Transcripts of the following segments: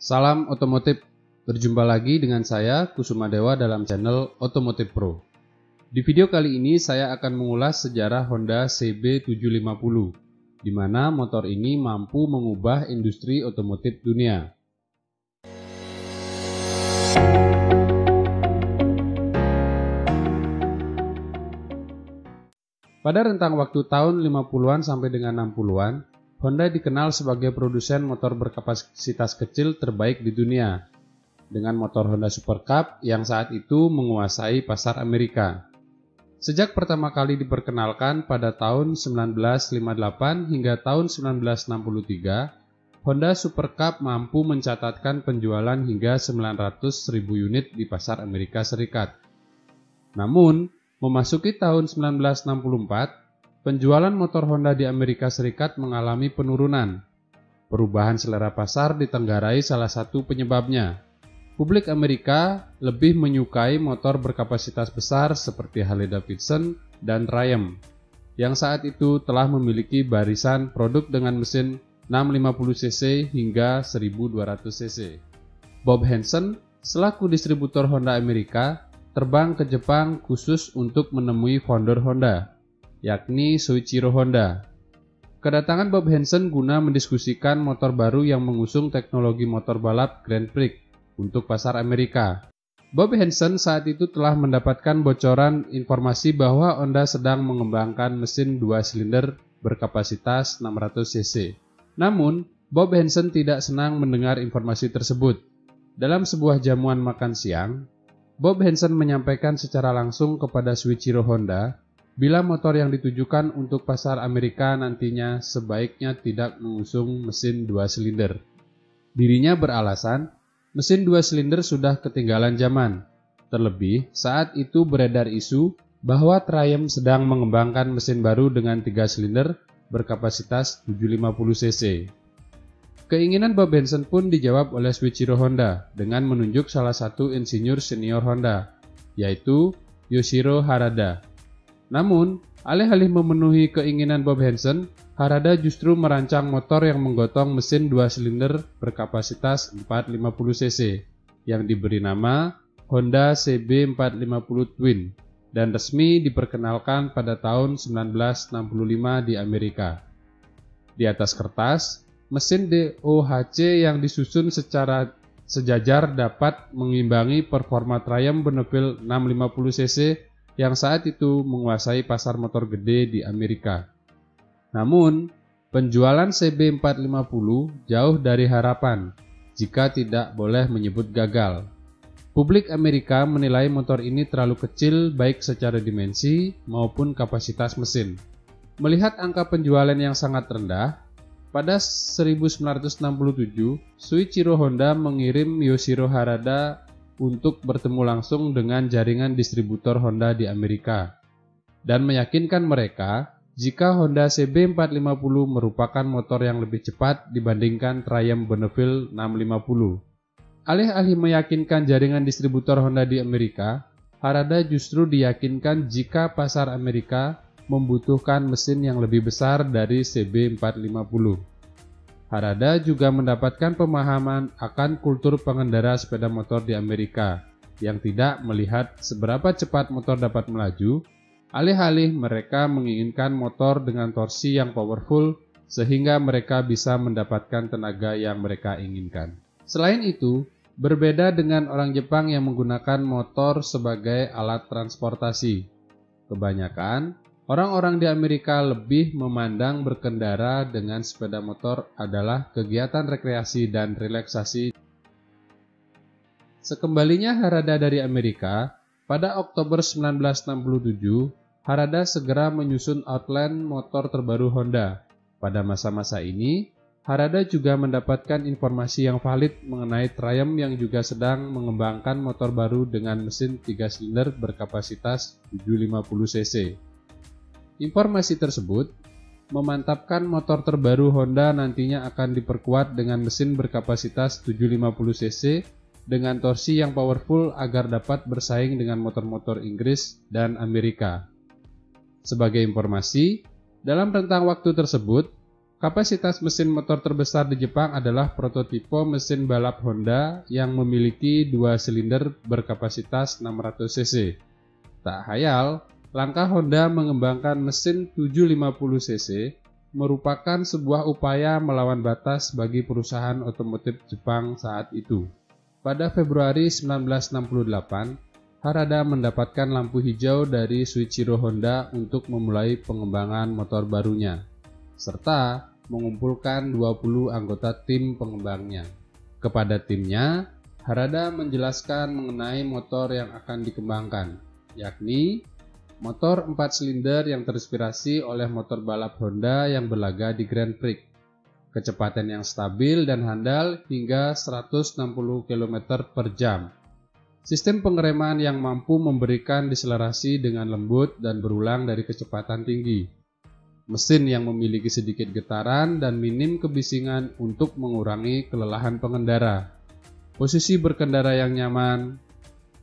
Salam otomotif, berjumpa lagi dengan saya Kusuma Dewa dalam channel Otomotif Pro. Di video kali ini saya akan mengulas sejarah Honda CB750, di mana motor ini mampu mengubah industri otomotif dunia. Pada rentang waktu tahun 50-an sampai dengan 60-an, Honda dikenal sebagai produsen motor berkapasitas kecil terbaik di dunia, dengan motor Honda Super Cup yang saat itu menguasai pasar Amerika. Sejak pertama kali diperkenalkan pada tahun 1958 hingga tahun 1963, Honda Super Cup mampu mencatatkan penjualan hingga 900.000 unit di pasar Amerika Serikat. Namun, memasuki tahun 1964, penjualan motor Honda di Amerika Serikat mengalami penurunan. Perubahan selera pasar ditenggarai salah satu penyebabnya. Publik Amerika lebih menyukai motor berkapasitas besar seperti Harley-Davidson dan Triumph, yang saat itu telah memiliki barisan produk dengan mesin 650cc hingga 1200cc. Bob Henson, selaku distributor Honda Amerika, terbang ke Jepang khusus untuk menemui founder Honda, yakni Soichiro Honda. Kedatangan Bob Henson guna mendiskusikan motor baru yang mengusung teknologi motor balap Grand Prix untuk pasar Amerika. Bob Henson saat itu telah mendapatkan bocoran informasi bahwa Honda sedang mengembangkan mesin 2 silinder berkapasitas 600cc. Namun, Bob Henson tidak senang mendengar informasi tersebut. Dalam sebuah jamuan makan siang, Bob Henson menyampaikan secara langsung kepada Soichiro Honda bila motor yang ditujukan untuk pasar Amerika nantinya sebaiknya tidak mengusung mesin 2 silinder. Dirinya beralasan, mesin 2 silinder sudah ketinggalan zaman. Terlebih, saat itu beredar isu bahwa Triumph sedang mengembangkan mesin baru dengan 3 silinder berkapasitas 750cc. Keinginan Bob Henson pun dijawab oleh Soichiro Honda dengan menunjuk salah satu insinyur senior Honda, yaitu Yoshiro Harada. Namun, alih-alih memenuhi keinginan Bob Henson, Harada justru merancang motor yang menggotong mesin 2 silinder berkapasitas 450cc yang diberi nama Honda CB450 Twin dan resmi diperkenalkan pada tahun 1965 di Amerika. Di atas kertas, mesin DOHC yang disusun secara sejajar dapat mengimbangi performa Triumph Bonneville 650cc yang saat itu menguasai pasar motor gede di Amerika. Namun, penjualan CB450 jauh dari harapan, jika tidak boleh menyebut gagal. Publik Amerika menilai motor ini terlalu kecil baik secara dimensi maupun kapasitas mesin. Melihat angka penjualan yang sangat rendah, pada 1967, Soichiro Honda mengirim Yoshiro Harada untuk bertemu langsung dengan jaringan distributor Honda di Amerika dan meyakinkan mereka jika Honda CB450 merupakan motor yang lebih cepat dibandingkan Triumph Bonneville 650. Alih-alih meyakinkan jaringan distributor Honda di Amerika, Harada justru diyakinkan jika pasar Amerika membutuhkan mesin yang lebih besar dari CB450. Harada juga mendapatkan pemahaman akan kultur pengendara sepeda motor di Amerika yang tidak melihat seberapa cepat motor dapat melaju, alih-alih mereka menginginkan motor dengan torsi yang powerful sehingga mereka bisa mendapatkan tenaga yang mereka inginkan. Selain itu, berbeda dengan orang Jepang yang menggunakan motor sebagai alat transportasi. Kebanyakan orang-orang di Amerika lebih memandang berkendara dengan sepeda motor adalah kegiatan rekreasi dan relaksasi. Sekembalinya Harada dari Amerika, pada Oktober 1967, Harada segera menyusun outline motor terbaru Honda. Pada masa-masa ini, Harada juga mendapatkan informasi yang valid mengenai Triumph yang juga sedang mengembangkan motor baru dengan mesin 3 silinder berkapasitas 750cc. Informasi tersebut memantapkan motor terbaru Honda nantinya akan diperkuat dengan mesin berkapasitas 750cc dengan torsi yang powerful agar dapat bersaing dengan motor-motor Inggris dan Amerika. Sebagai informasi, dalam rentang waktu tersebut, Kapasitas mesin motor terbesar di Jepang adalah prototipe mesin balap Honda yang memiliki 2 silinder berkapasitas 600 cc. Tak hayal, langkah Honda mengembangkan mesin 750 cc merupakan sebuah upaya melawan batas bagi perusahaan otomotif Jepang saat itu. Pada Februari 1968, Harada mendapatkan lampu hijau dari Shuichiro Honda untuk memulai pengembangan motor barunya, serta mengumpulkan 20 anggota tim pengembangnya. Kepada timnya, Harada menjelaskan mengenai motor yang akan dikembangkan, yakni motor 4 silinder yang terinspirasi oleh motor balap Honda yang berlaga di Grand Prix, kecepatan yang stabil dan handal hingga 160 km per jam, sistem pengereman yang mampu memberikan deselerasi dengan lembut dan berulang dari kecepatan tinggi, mesin yang memiliki sedikit getaran dan minim kebisingan untuk mengurangi kelelahan pengendara, posisi berkendara yang nyaman,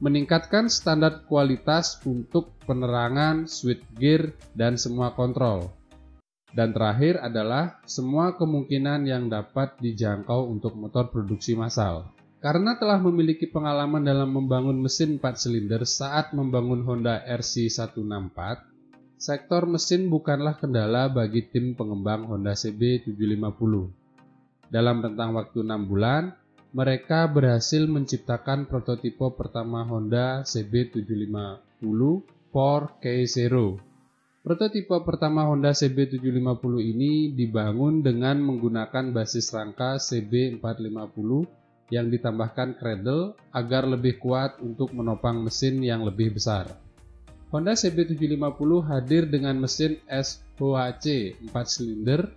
meningkatkan standar kualitas untuk penerangan, switchgear, dan semua kontrol. Dan terakhir adalah semua kemungkinan yang dapat dijangkau untuk motor produksi massal. Karena telah memiliki pengalaman dalam membangun mesin 4 silinder saat membangun Honda RC164, sektor mesin bukanlah kendala bagi tim pengembang Honda CB750. Dalam rentang waktu 6 bulan, mereka berhasil menciptakan prototipe pertama Honda CB750 4K0. Prototipe pertama Honda CB750 ini dibangun dengan menggunakan basis rangka CB450 yang ditambahkan cradle agar lebih kuat untuk menopang mesin yang lebih besar. Honda CB750 hadir dengan mesin SHC 4 silinder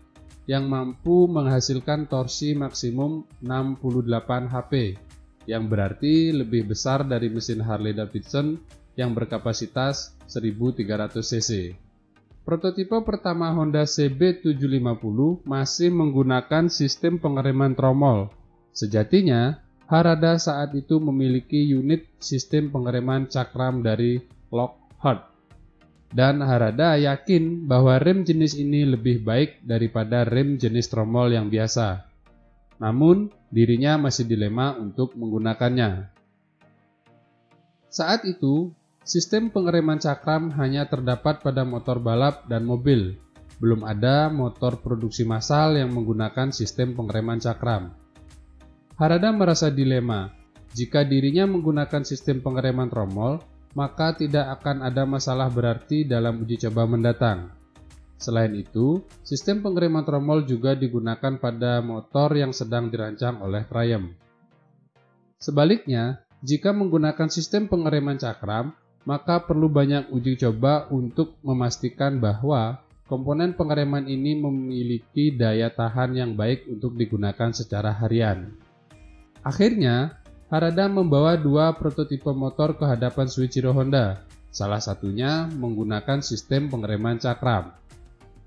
yang mampu menghasilkan torsi maksimum 68 HP, yang berarti lebih besar dari mesin Harley Davidson yang berkapasitas 1300 cc. Prototipe pertama Honda CB750 masih menggunakan sistem pengereman tromol. Sejatinya, Harada saat itu memiliki unit sistem pengereman cakram dari Lockheed. Dan Harada yakin bahwa rem jenis ini lebih baik daripada rem jenis tromol yang biasa. Namun, dirinya masih dilema untuk menggunakannya. Saat itu, sistem pengereman cakram hanya terdapat pada motor balap dan mobil. Belum ada motor produksi massal yang menggunakan sistem pengereman cakram. Harada merasa dilema. Jika dirinya menggunakan sistem pengereman tromol, maka tidak akan ada masalah berarti dalam uji coba mendatang. Selain itu, sistem pengereman tromol juga digunakan pada motor yang sedang dirancang oleh Triumph. Sebaliknya, jika menggunakan sistem pengereman cakram, maka perlu banyak uji coba untuk memastikan bahwa komponen pengereman ini memiliki daya tahan yang baik untuk digunakan secara harian. Akhirnya, Harada membawa 2 prototipe motor ke hadapan Shuichiro Honda, salah satunya menggunakan sistem pengereman cakram.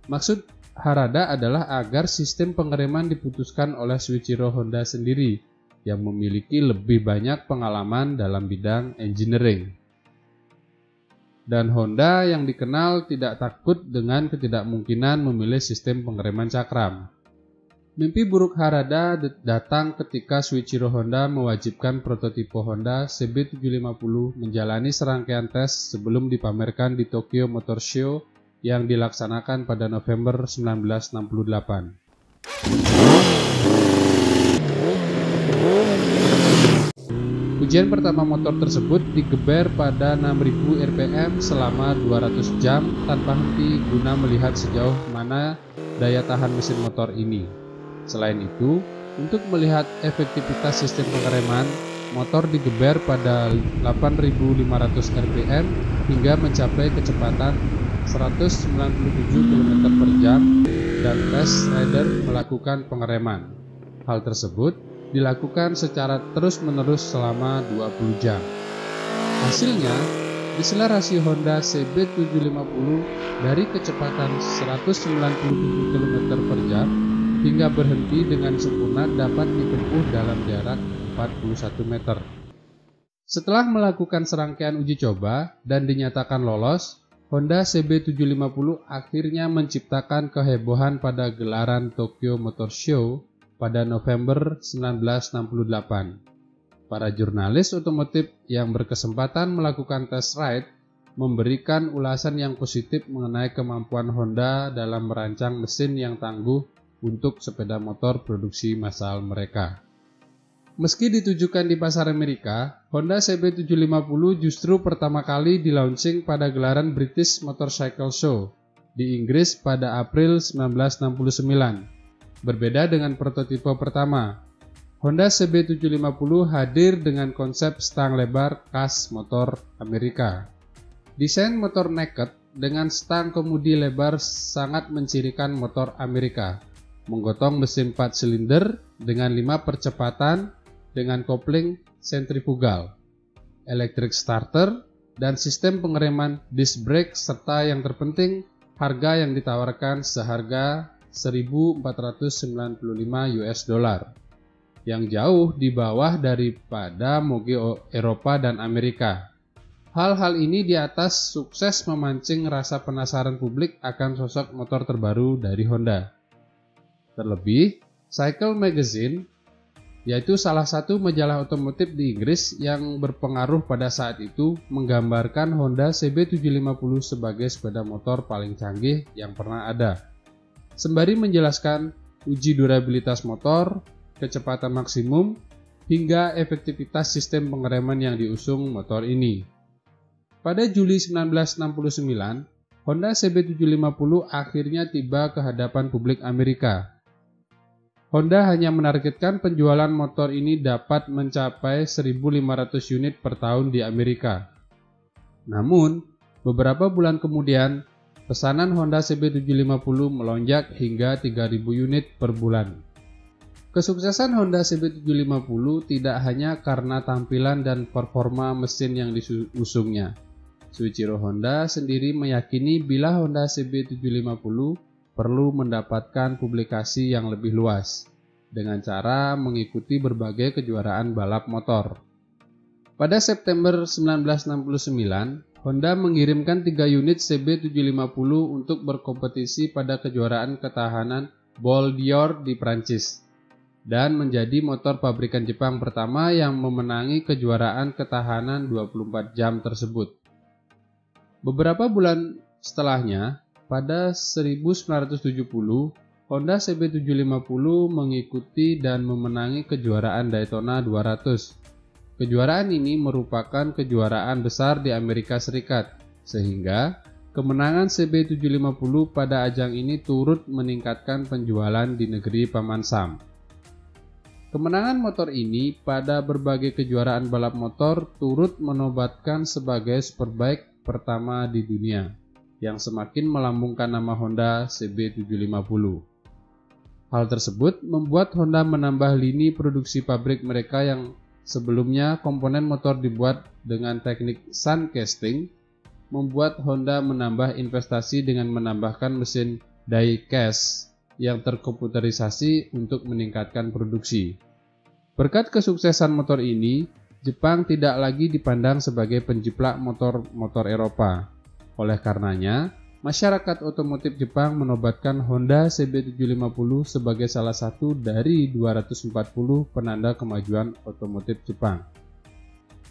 Maksud Harada adalah agar sistem pengereman diputuskan oleh Shuichiro Honda sendiri, yang memiliki lebih banyak pengalaman dalam bidang engineering. Dan Honda yang dikenal tidak takut dengan ketidakmungkinan memilih sistem pengereman cakram. Mimpi buruk Harada datang ketika Shuichiro Honda mewajibkan prototipe Honda CB750 menjalani serangkaian tes sebelum dipamerkan di Tokyo Motor Show yang dilaksanakan pada November 1968. Ujian pertama motor tersebut digeber pada 6000 rpm selama 200 jam tanpa henti guna melihat sejauh mana daya tahan mesin motor ini. Selain itu, untuk melihat efektivitas sistem pengereman, motor digeber pada 8500 rpm hingga mencapai kecepatan 197 km per jam dan test rider melakukan pengereman. Hal tersebut dilakukan secara terus-menerus selama 20 jam. Hasilnya, deselerasi Honda CB750 dari kecepatan 197 km per jam hingga berhenti dengan sempurna dapat ditempuh dalam jarak 41 meter. Setelah melakukan serangkaian uji coba dan dinyatakan lolos, Honda CB750 akhirnya menciptakan kehebohan pada gelaran Tokyo Motor Show pada November 1968. Para jurnalis otomotif yang berkesempatan melakukan test ride memberikan ulasan yang positif mengenai kemampuan Honda dalam merancang mesin yang tangguh untuk sepeda motor produksi massal mereka. Meski ditujukan di pasar Amerika, Honda CB750 justru pertama kali di-launching pada gelaran British Motorcycle Show di Inggris pada April 1969. Berbeda dengan prototipe pertama, Honda CB750 hadir dengan konsep stang lebar khas motor Amerika. Desain motor naked dengan stang kemudi lebar sangat mencirikan motor Amerika, menggotong mesin 4 silinder dengan 5 percepatan dengan kopling sentrifugal, electric starter, dan sistem pengereman disc brake serta yang terpenting harga yang ditawarkan seharga $1.495 yang jauh di bawah daripada moge Eropa dan Amerika. Hal-hal ini di atas sukses memancing rasa penasaran publik akan sosok motor terbaru dari Honda. Terlebih, Cycle Magazine, yaitu salah satu majalah otomotif di Inggris yang berpengaruh pada saat itu, menggambarkan Honda CB750 sebagai sepeda motor paling canggih yang pernah ada. Sembari menjelaskan uji durabilitas motor, kecepatan maksimum, hingga efektivitas sistem pengereman yang diusung motor ini. Pada Juli 1969, Honda CB750 akhirnya tiba ke hadapan publik Amerika. Honda hanya menargetkan penjualan motor ini dapat mencapai 1.500 unit per tahun di Amerika. Namun, beberapa bulan kemudian, pesanan Honda CB750 melonjak hingga 3.000 unit per bulan. Kesuksesan Honda CB750 tidak hanya karena tampilan dan performa mesin yang diusungnya. Soichiro Honda sendiri meyakini bila Honda CB750 perlu mendapatkan publikasi yang lebih luas dengan cara mengikuti berbagai kejuaraan balap motor. Pada September 1969, Honda mengirimkan 3 unit CB750 untuk berkompetisi pada kejuaraan ketahanan Bol d'Or di Prancis dan menjadi motor pabrikan Jepang pertama yang memenangi kejuaraan ketahanan 24 jam tersebut. Beberapa bulan setelahnya, pada 1970, Honda CB750 mengikuti dan memenangi kejuaraan Daytona 200. Kejuaraan ini merupakan kejuaraan besar di Amerika Serikat, sehingga kemenangan CB750 pada ajang ini turut meningkatkan penjualan di negeri Paman Sam. Kemenangan motor ini pada berbagai kejuaraan balap motor turut menobatkan sebagai superbike pertama di dunia, yang semakin melambungkan nama Honda CB750. Hal tersebut membuat Honda menambah lini produksi pabrik mereka yang sebelumnya komponen motor dibuat dengan teknik sun casting, membuat Honda menambah investasi dengan menambahkan mesin die-cast yang terkomputerisasi untuk meningkatkan produksi. Berkat kesuksesan motor ini, Jepang tidak lagi dipandang sebagai penjiplak motor-motor Eropa. Oleh karenanya, masyarakat otomotif Jepang menobatkan Honda CB750 sebagai salah satu dari 240 penanda kemajuan otomotif Jepang.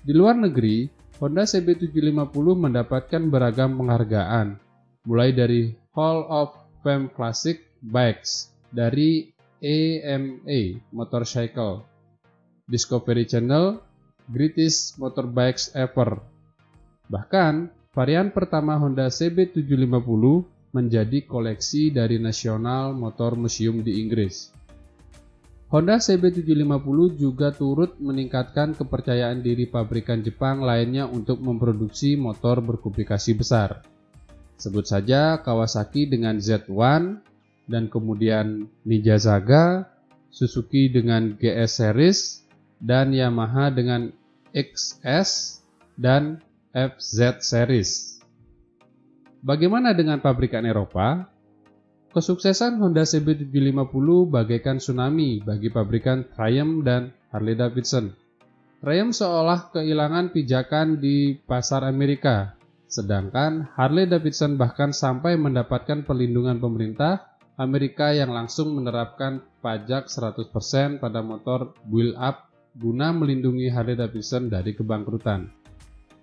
Di luar negeri, Honda CB750 mendapatkan beragam penghargaan, mulai dari Hall of Fame Classic Bikes dari AMA Motorcycle, Discovery Channel, Greatest Motorbikes Ever. Bahkan, varian pertama Honda CB750 menjadi koleksi dari National Motor Museum di Inggris. Honda CB750 juga turut meningkatkan kepercayaan diri pabrikan Jepang lainnya untuk memproduksi motor berkubikasi besar. Sebut saja Kawasaki dengan Z1 dan kemudian Nijasaga, Suzuki dengan GS Series, dan Yamaha dengan XS dan FZ Series. Bagaimana dengan pabrikan Eropa? Kesuksesan Honda CB750 bagaikan tsunami bagi pabrikan Triumph dan Harley Davidson. Triumph seolah kehilangan pijakan di pasar Amerika Sedangkan Harley-Davidson bahkan sampai mendapatkan perlindungan pemerintah Amerika yang langsung menerapkan pajak 100% pada motor build-up guna melindungi Harley-Davidson dari kebangkrutan.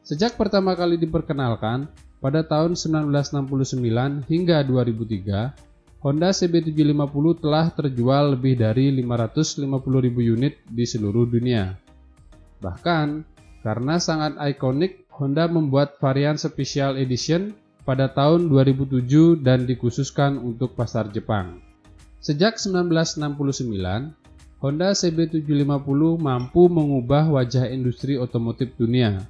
Sejak pertama kali diperkenalkan pada tahun 1969 hingga 2003, Honda CB750 telah terjual lebih dari 550.000 unit di seluruh dunia. Bahkan, karena sangat ikonik, Honda membuat varian Special Edition pada tahun 2007 dan dikhususkan untuk pasar Jepang. Sejak 1969, Honda CB750 mampu mengubah wajah industri otomotif dunia.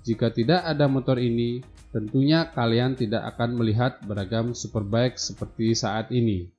Jika tidak ada motor ini, tentunya kalian tidak akan melihat beragam superbike seperti saat ini.